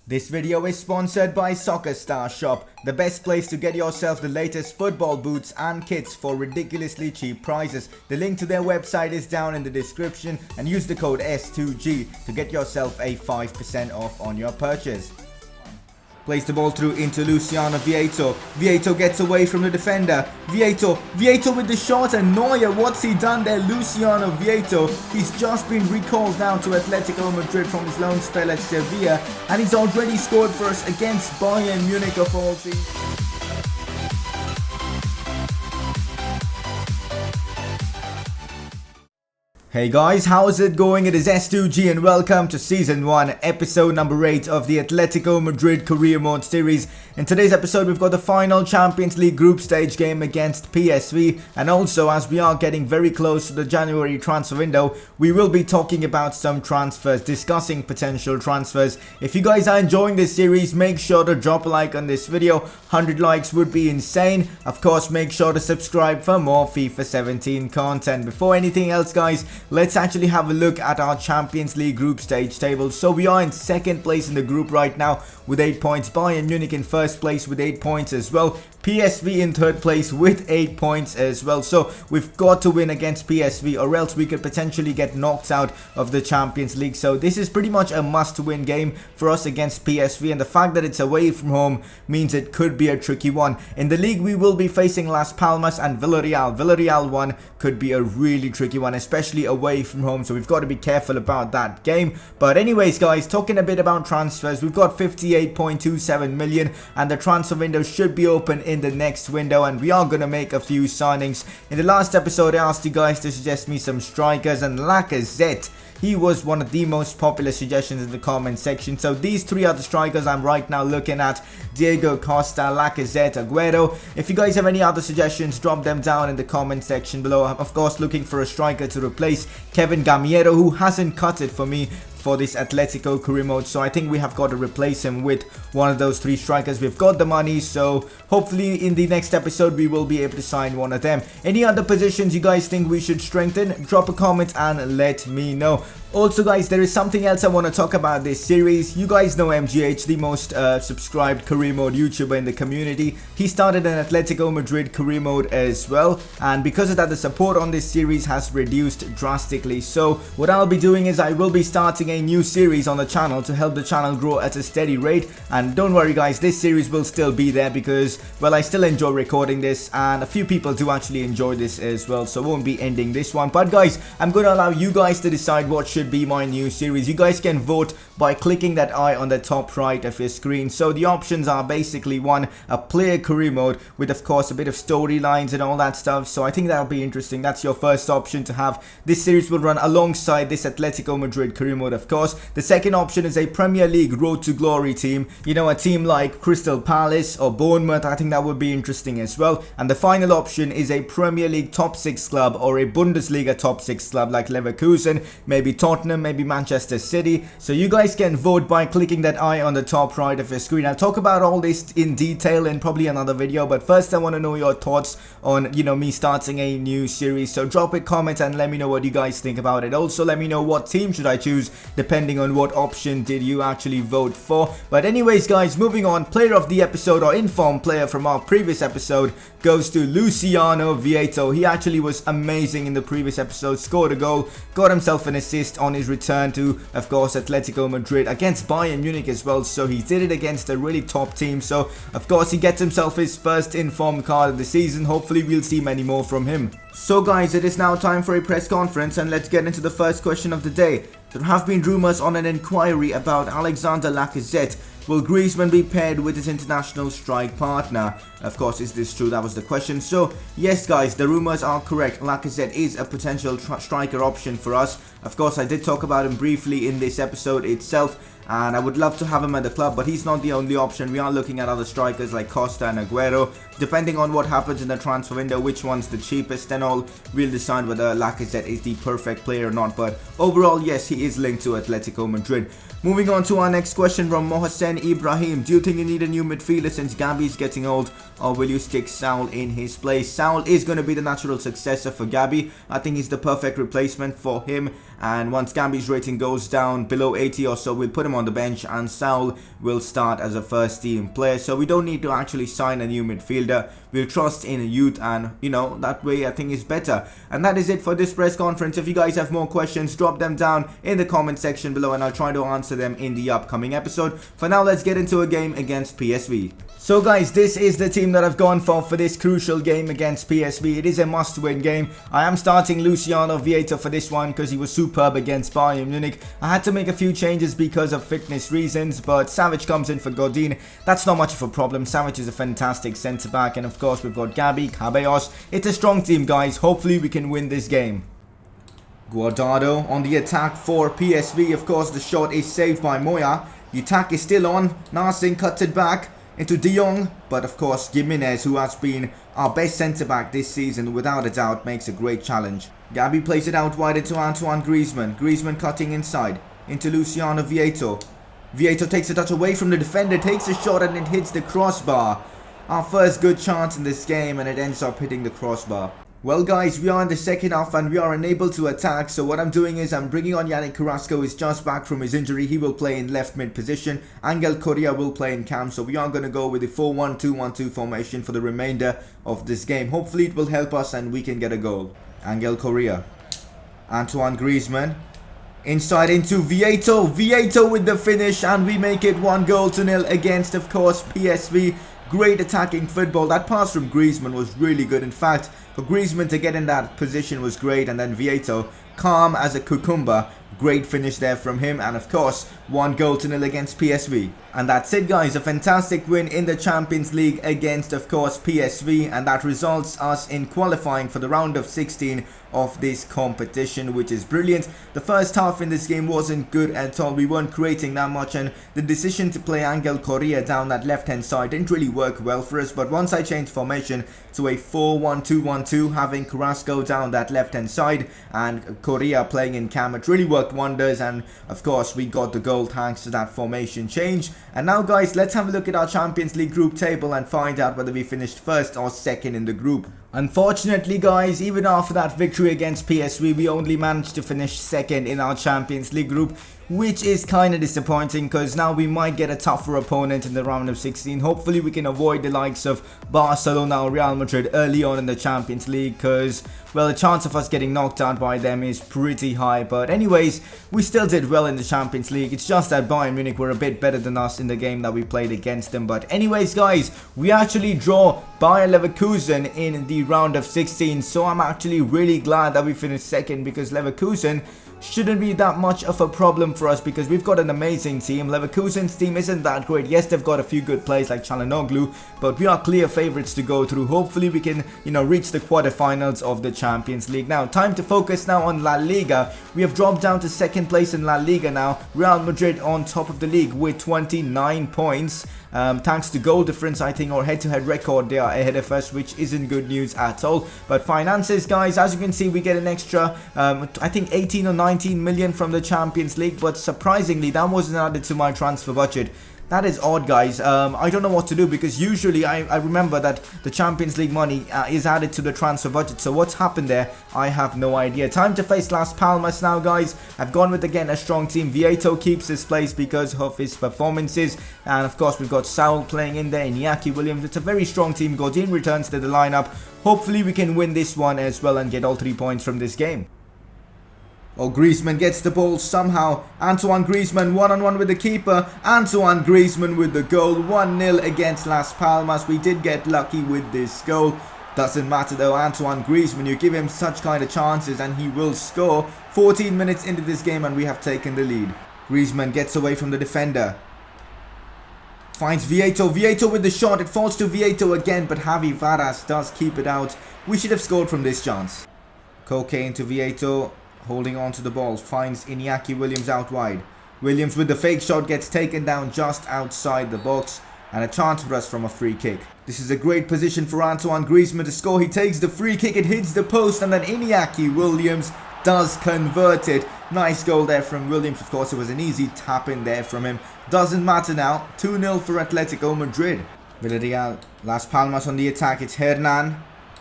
This video is sponsored by Soccer Star Shop, the best place to get yourself the latest football boots and kits for ridiculously cheap prices. The link to their website is down in the description and use the code S2G to get yourself a 5% off on your purchase. Plays the ball through into Luciano Vieto. Vieto gets away from the defender. Vieto with the shot, and Neuer, what's he done there? Luciano Vieto, he's just been recalled now to Atletico Madrid from his loan spell at Sevilla, and he's already scored for us against Bayern Munich of all teams. Hey guys, how's it going? It is S2G and welcome to Season 1, Episode number 8 of the Atletico Madrid Career Mode series. In today's episode, we've got the final Champions League group stage game against PSV, and also as we are getting very close to the January transfer window, we will be talking about some transfers, discussing potential transfers. If you guys are enjoying this series, make sure to drop a like on this video. 100 likes would be insane. Of course, make sure to subscribe for more FIFA 17 content. Before anything else, guys, let's actually have a look at our Champions League group stage table. So we are in second place in the group right now with 8 points. Bayern Munich in first place with 8 points as well. PSV in third place with 8 points as well. So we've got to win against PSV or else we could potentially get knocked out of the Champions League. So this is pretty much a must-win game for us against PSV, and the fact that it's away from home means it could be a tricky one. In the league we will be facing Las Palmas and Villarreal. Villarreal 1 could be a really tricky one, especially away from home, so we've got to be careful about that game. But anyways guys, talking a bit about transfers, we've got 58.27 million and the transfer window should be open in the next window, and we are going to make a few signings. In the last episode I asked you guys to suggest me some strikers, and Lacazette, he was one of the most popular suggestions in the comment section. So these three are the strikers I'm right now looking at: Diego Costa, Lacazette, Aguero. If you guys have any other suggestions, drop them down in the comment section below. I'm of course looking for a striker to replace Kevin Gamiero, who hasn't cut it for me for this Atletico career mode, so I think we have got to replace him with one of those three strikers. We've got the money, so hopefully in the next episode we will be able to sign one of them. Any other positions you guys think we should strengthen? Drop a comment and let me know. Also guys, there is something else I want to talk about this series. You guys know MGH, the most subscribed career mode YouTuber in the community. He started an Atletico Madrid career mode as well, and because of that the support on this series has reduced drastically. So what I'll be doing is I will be starting a new series on the channel to help the channel grow at a steady rate. And don't worry guys, this series will still be there because, well, I still enjoy recording this and a few people do actually enjoy this as well, so I won't be ending this one. But guys, I'm going to allow you guys to decide what should be my new series. You guys can vote by clicking that eye on the top right of your screen. So the options are basically: 1, a player career mode with of course a bit of storylines and all that stuff, so I think that'll be interesting. That's your first option to have. This series will run alongside this Atletico Madrid career mode of course. The second option is a Premier League Road to Glory team, you know, a team like Crystal Palace or Bournemouth. I think that would be interesting as well. And the final option is a Premier League top 6 club or a Bundesliga top 6 club like Leverkusen, maybe Tottenham, maybe Manchester City. So you guys can vote by clicking that eye on the top right of your screen. I'll talk about all this in detail in probably another video, but first I want to know your thoughts on, you know, me starting a new series. So drop a comment and let me know what you guys think about it. Also let me know what team should I choose depending on what option did you actually vote for. But anyways guys, moving on, player of the episode or informed player from our previous episode goes to Luciano Vieto. He actually was amazing in the previous episode, scored a goal, got himself an assist on his return to of course Atletico Madrid against Bayern Munich as well. So he did it against a really top team, so of course he gets himself his first informed card of the season. Hopefully we'll see many more from him. So guys, it is now time for a press conference and let's get into the first question of the day. There have been rumours on an inquiry about Alexander Lacazette. Will Griezmann be paired with his international strike partner? Of course, is this true? That was the question. So yes guys, the rumours are correct. Lacazette is a potential striker option for us. Of course, I did talk about him briefly in this episode itself, and I would love to have him at the club, but he's not the only option. We are looking at other strikers like Costa and Aguero. Depending on what happens in the transfer window, which one's the cheapest and all, we'll decide whether Lacazette is the perfect player or not. But overall, yes, he is linked to Atletico Madrid. Moving on to our next question from Mohsen Ibrahim. Do you think you need a new midfielder since Gabi's getting old, or will you stick Saul in his place? Saul is going to be the natural successor for Gabi. I think he's the perfect replacement for him. and once Gabi's rating goes down below 80 or so, we'll put him on the bench and Saul will start as a first team player. So we don't need to actually sign a new midfielder. We'll trust in youth, and you know, that way I think is better. And that is it for this press conference. If you guys have more questions, drop them down in the comment section below and I'll try to answer them in the upcoming episode. For now, let's get into a game against PSV. So guys, this is the team that I've gone for this crucial game against PSV. It is a must-win game. I am starting Luciano Vieta for this one because he was superb against Bayern Munich. I had to make a few changes because of fitness reasons, but Savic comes in for Godin. That's not much of a problem. Savic is a fantastic centre-back, and of course we've got Gabi, Cabellos. It's a strong team, guys. Hopefully we can win this game. Guardado on the attack for PSV. Of course, the shot is saved by Moya. The attack is still on. Narsing cuts it back into De Jong, but of course Gimenez, who has been our best centre-back this season without a doubt, makes a great challenge. Gabi plays it out wide into Antoine Griezmann. Griezmann cutting inside into Luciano Vieto. Vieto takes a touch away from the defender, takes a shot and it hits the crossbar. Our first good chance in this game, and it ends up hitting the crossbar. Well guys, we are in the second half and we are unable to attack, so what I'm doing is I'm bringing on Yannick Carrasco. He's just back from his injury. He will play in left mid position. Angel Correa will play in cam, so we are going to go with the 4-1-2-1-2 formation for the remainder of this game. Hopefully it will help us and we can get a goal. Angel Correa. Antoine Griezmann. Inside into Vieto. Vieto with the finish, and we make it 1-0 against, of course, PSV. Great attacking football. That pass from Griezmann was really good. In fact, for Griezmann to get in that position was great, and then Vieto, calm as a cucumber. Great finish there from him, and of course 1-0 against PSV. And that's it guys, a fantastic win in the Champions League against, of course, PSV, and that results us in qualifying for the round of 16 of this competition, which is brilliant. The first half in this game wasn't good at all. We weren't creating that much, and the decision to play Angel Correa down that left hand side didn't really work well for us. But once I changed formation to a 4-1-2-1-2, having Carrasco down that left hand side and Correa playing in cam, it really worked wonders, and of course we got the goal thanks to that formation change. And now guys, let's have a look at our Champions League group table and find out whether we finished first or second in the group. Unfortunately guys, even after that victory against PSV, we only managed to finish second in our Champions League group, which is kind of disappointing because now we might get a tougher opponent in the round of 16. Hopefully we can avoid the likes of Barcelona or Real Madrid early on in the Champions League, because well, the chance of us getting knocked out by them is pretty high. But anyways, we still did well in the Champions League. It's just that Bayern Munich were a bit better than us in the game that we played against them. But anyways guys, we actually draw Bayer Leverkusen in the round of 16, so I'm actually really glad that we finished second, because Leverkusen shouldn't be that much of a problem for us because we've got an amazing team. Leverkusen's team isn't that great. Yes, they've got a few good players like Çalhanoğlu, but we are clear favourites to go through. Hopefully we can, you know, reach the quarterfinals of the Champions League. Now, time to focus now on La Liga. We have dropped down to second place in La Liga now. Real Madrid on top of the league with 29 points. Thanks to goal difference, I think, or head-to-head record, they are ahead of us, which isn't good news at all. But finances, guys, as you can see, we get an extra, I think 18 or 19 million from the Champions League, but surprisingly, that wasn't added to my transfer budget. That is odd, guys. I don't know what to do, because usually I remember that the Champions League money is added to the transfer budget. So what's happened there, I have no idea. Time to face Las Palmas now, guys. I've gone with, again, a strong team. Vieto keeps his place because of his performances. And, of course, we've got Saul playing in there, Iñaki Williams. It's a very strong team. Godin returns to the lineup. Hopefully, we can win this one as well and get all 3 points from this game. Oh, Griezmann gets the ball somehow. Antoine Griezmann one-on-one with the keeper. Antoine Griezmann with the goal. 1-0 against Las Palmas. We did get lucky with this goal. Doesn't matter though, Antoine Griezmann, you give him such kind of chances and he will score. 14 minutes into this game and we have taken the lead. Griezmann gets away from the defender. Finds Vieto. Vieto with the shot. It falls to Vieto again, but Javi Varas does keep it out. We should have scored from this chance. Koke into Vieto. Holding on to the ball, finds Iñaki Williams out wide. Williams with the fake shot gets taken down just outside the box, and a chance for us from a free kick. This is a great position for Antoine Griezmann to score. He takes the free kick, it hits the post, and then Iñaki Williams does convert it. Nice goal there from Williams. Of course, it was an easy tap in there from him. Doesn't matter now. 2-0 for Atletico Madrid. Villarreal, Las Palmas on the attack. It's Hernan.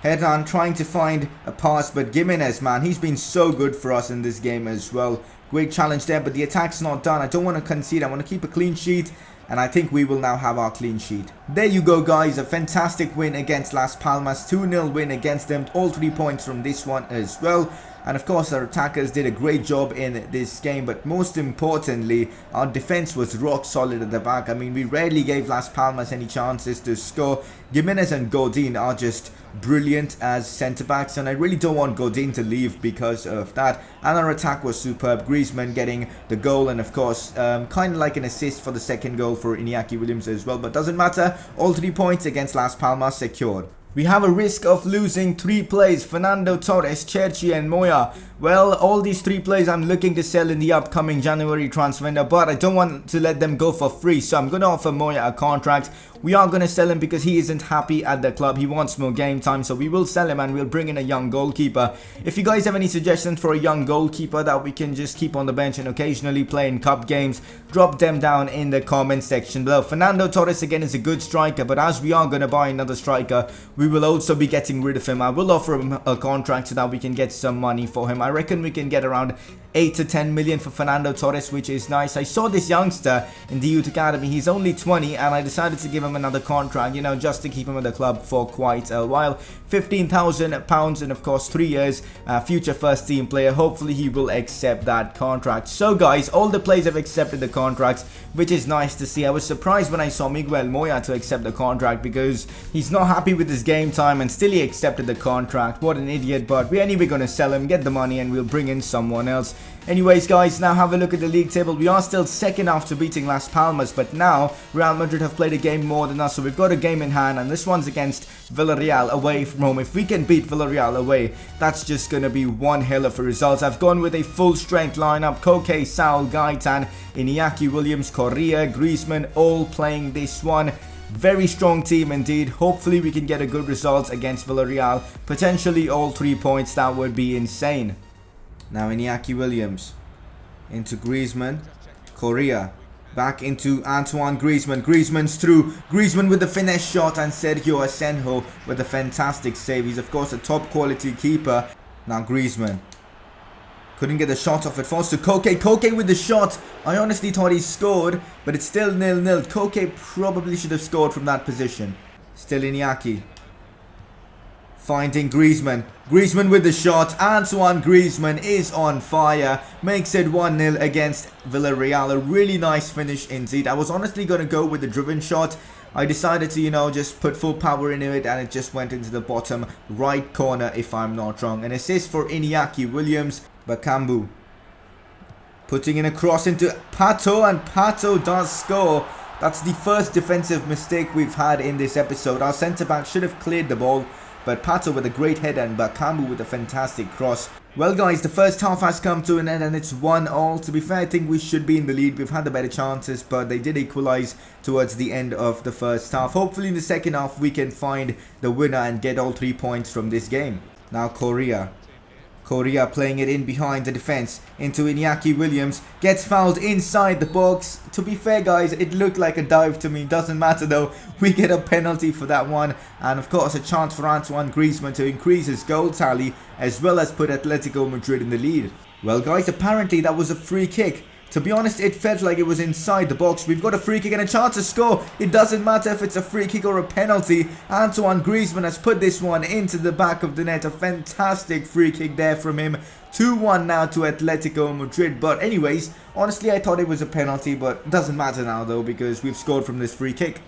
Head on, trying to find a pass, but Gimenez, man, he's been so good for us in this game as well. Great challenge there, but the attack's not done. I don't want to concede. I want to keep a clean sheet, and I think we will now have our clean sheet. There you go, guys. A fantastic win against Las Palmas. 2-0 win against them. All 3 points from this one as well. And of course, our attackers did a great job in this game, but most importantly, our defense was rock solid at the back. I mean, we rarely gave Las Palmas any chances to score. Gimenez and Godin are just brilliant as centre-backs, and I really don't want Godin to leave because of that. And our attack was superb. Griezmann getting the goal, and of course, kind of like an assist for the second goal for Iñaki Williams as well, but doesn't matter. All 3 points against Las Palmas secured. We have a risk of losing 3 players, Fernando Torres, Cherchi and Moya. Well, all these 3 players I'm looking to sell in the upcoming January transfer window, but I don't want to let them go for free, so I'm going to offer Moya a contract. We are going to sell him because he isn't happy at the club. He wants more game time, so we will sell him and we'll bring in a young goalkeeper. If you guys have any suggestions for a young goalkeeper that we can just keep on the bench and occasionally play in cup games, drop them down in the comment section below. Fernando Torres again is a good striker, but as we are going to buy another striker, we will also be getting rid of him. I will offer him a contract so that we can get some money for him. I reckon we can get around 8 to 10 million for Fernando Torres, which is nice. I saw this youngster in the youth academy. He's only 20 and I decided to give him another contract, you know, just to keep him at the club for quite a while. £15,000 and of course 3 years, future first team player. Hopefully he will accept that contract. So guys, all the players have accepted the contracts, which is nice to see. I was surprised when I saw Miguel Moya to accept the contract because he's not happy with his game time and still he accepted the contract. What an idiot, but we're anyway going to sell him, get the money, and we'll bring in someone else. Anyways guys, now have a look at the league table. We are still second after beating Las Palmas, but now Real Madrid have played a game more than us, so we've got a game in hand, and this one's against Villarreal away from home. If we can beat Villarreal away, that's just going to be one hell of a result. I've gone with a full strength lineup. Koke, Saul, Gaitan, Iñaki Williams, Correa, Griezmann, all playing this one. Very strong team indeed. Hopefully we can get a good result against Villarreal. Potentially all 3 points. That would be insane. Now Iñaki Williams into Griezmann, Correa, back into Antoine Griezmann. Griezmann's through. Griezmann with the finesse shot, and Sergio Asenjo with a fantastic save. He's of course a top quality keeper. Now Griezmann couldn't get the shot off. It falls to Koke. Koke with the shot. I honestly thought he scored, but it's still 0-0. Koke probably should have scored from that position. Still Iñaki finding Griezmann. Griezmann with the shot. Antoine Griezmann is on fire. Makes it 1-0 against Villarreal. A really nice finish indeed. I was honestly going to go with the driven shot. I decided to, you know, just put full power into it, and it just went into the bottom right corner if I'm not wrong. An assist for Iñaki Williams. Bakambu putting in a cross into Pato, and Pato does score. That's the first defensive mistake we've had in this episode. Our centre-back should have cleared the ball, but Pato with a great header and Bakambu with a fantastic cross. Well guys, the first half has come to an end and it's 1-1. To be fair, I think we should be in the lead. We've had the better chances, but they did equalise towards the end of the first half. Hopefully in the second half we can find the winner and get all 3 points from this game. Now Correa playing it in behind the defense into Iñaki Williams. Gets fouled inside the box. To be fair guys, it looked like a dive to me. Doesn't matter though. We get a penalty for that one. And of course a chance for Antoine Griezmann to increase his goal tally as well as put Atletico Madrid in the lead. Well guys, apparently that was a free kick. To be honest, it felt like it was inside the box. We've got a free kick and a chance to score. It doesn't matter if it's a free kick or a penalty. Antoine Griezmann has put this one into the back of the net. A fantastic free kick there from him. 2-1 now to Atletico Madrid. But anyways, honestly, I thought it was a penalty, but it doesn't matter now though because we've scored from this free kick.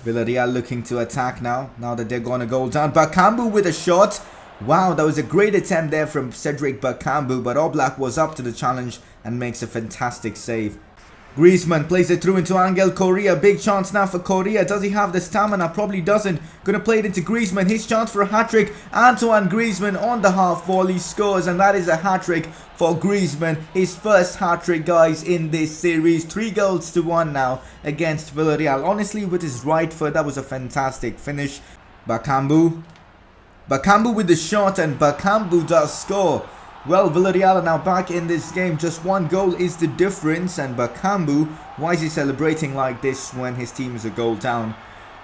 Villarreal looking to attack now that they're going to go down. Bakambu with a shot. Wow, that was a great attempt there from Cedric Bakambu, but Oblak was up to the challenge and makes a fantastic save. Griezmann plays it through into Angel Correa. Big chance now for Correa. Does he have the stamina? Probably doesn't. Gonna play it into Griezmann. His chance for a hat-trick. Antoine Griezmann on the half volley scores, and that is a hat-trick for Griezmann. His first hat-trick, guys, in this series. 3-1 now against Villarreal. Honestly, with his right foot, that was a fantastic finish. Bakambu with the shot, and Bakambu does score. Well, Villarreal are now back in this game. Just 1 goal is the difference. And Bakambu, why is he celebrating like this when his team is a goal down?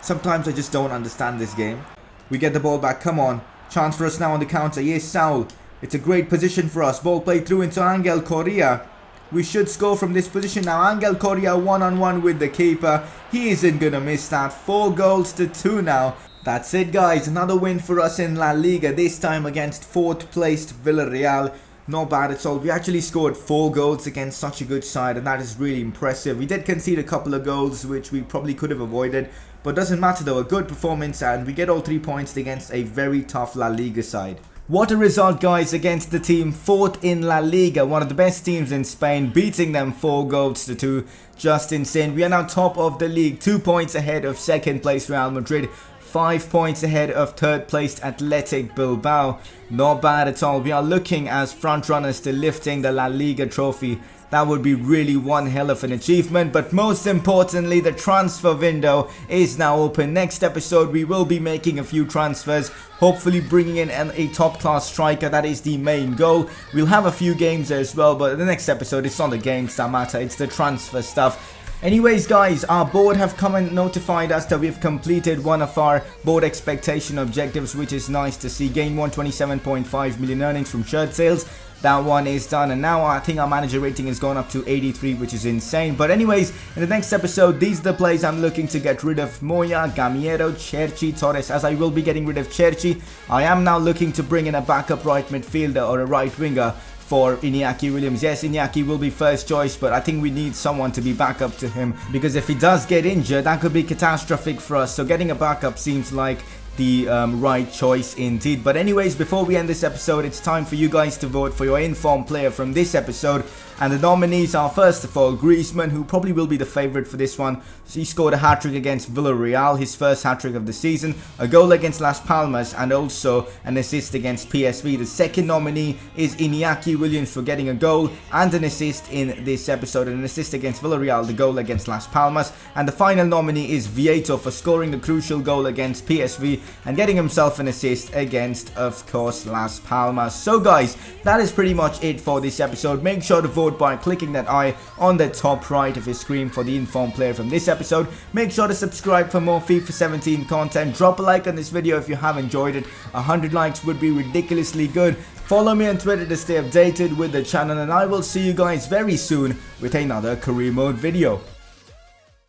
Sometimes I just don't understand this game. We get the ball back. Come on. Chance for us now on the counter. Yes, Saul. It's a great position for us. Ball played through into Angel Correa. We should score from this position now. Angel Correa one-on-one with the keeper. He isn't going to miss that. 4 goals to 2 now. That's it, guys. Another win for us in La Liga. This time against 4th placed Villarreal. Not bad at all. We actually scored 4 goals against such a good side, and that is really impressive. We did concede a couple of goals which we probably could have avoided, but doesn't matter though. A good performance, and we get all 3 points against a very tough La Liga side. What a result, guys, against the team 4th in La Liga, one of the best teams in Spain, beating them 4 goals to 2. Just insane. We are now top of the league, 2 points ahead of 2nd place Real Madrid, 5 points ahead of 3rd placed Athletic Bilbao. Not bad at all. We are looking as front runners to lifting the La Liga trophy. That would be really one hell of an achievement. But most importantly, the transfer window is now open. Next episode, we will be making a few transfers. Hopefully bringing in a top-class striker. That is the main goal. We'll have a few games as well. But the next episode, it's not the games that matter. It's the transfer stuff. Anyways, guys, our board have come and notified us that we've completed one of our board expectation objectives, which is nice to see. Gain 127.5 million earnings from shirt sales. That one is done, and now I think our manager rating has gone up to 83, which is insane. But anyways, in the next episode, these are the players I'm looking to get rid of: Moya, Gamiero, Cherchi, Torres. As I will be getting rid of Cherchi, I am now looking to bring in a backup right midfielder or a right winger for Iñaki Williams. Yes, Iñaki will be first choice, but I think we need someone to be backup to him, because if he does get injured, that could be catastrophic for us. So getting a backup seems like the right choice indeed. But anyways, before we end this episode, it's time for you guys to vote for your informed player from this episode. And the nominees are, first of all, Griezmann, who probably will be the favourite for this one. He scored a hat-trick against Villarreal, his first hat-trick of the season, a goal against Las Palmas, and also an assist against PSV. The second nominee is Iñaki Williams for getting a goal and an assist in this episode, an assist against Villarreal, the goal against Las Palmas. And the final nominee is Vieto for scoring the crucial goal against PSV and getting himself an assist against, of course, Las Palmas. So guys, that is pretty much it for this episode. Make sure to vote by clicking that eye on the top right of your screen for the informed player from this episode. Make sure to subscribe for more FIFA 17 content. Drop a like on this video if you have enjoyed it. 100 likes would be ridiculously good. Follow me on Twitter to stay updated with the channel, and I will see you guys very soon with another career mode video.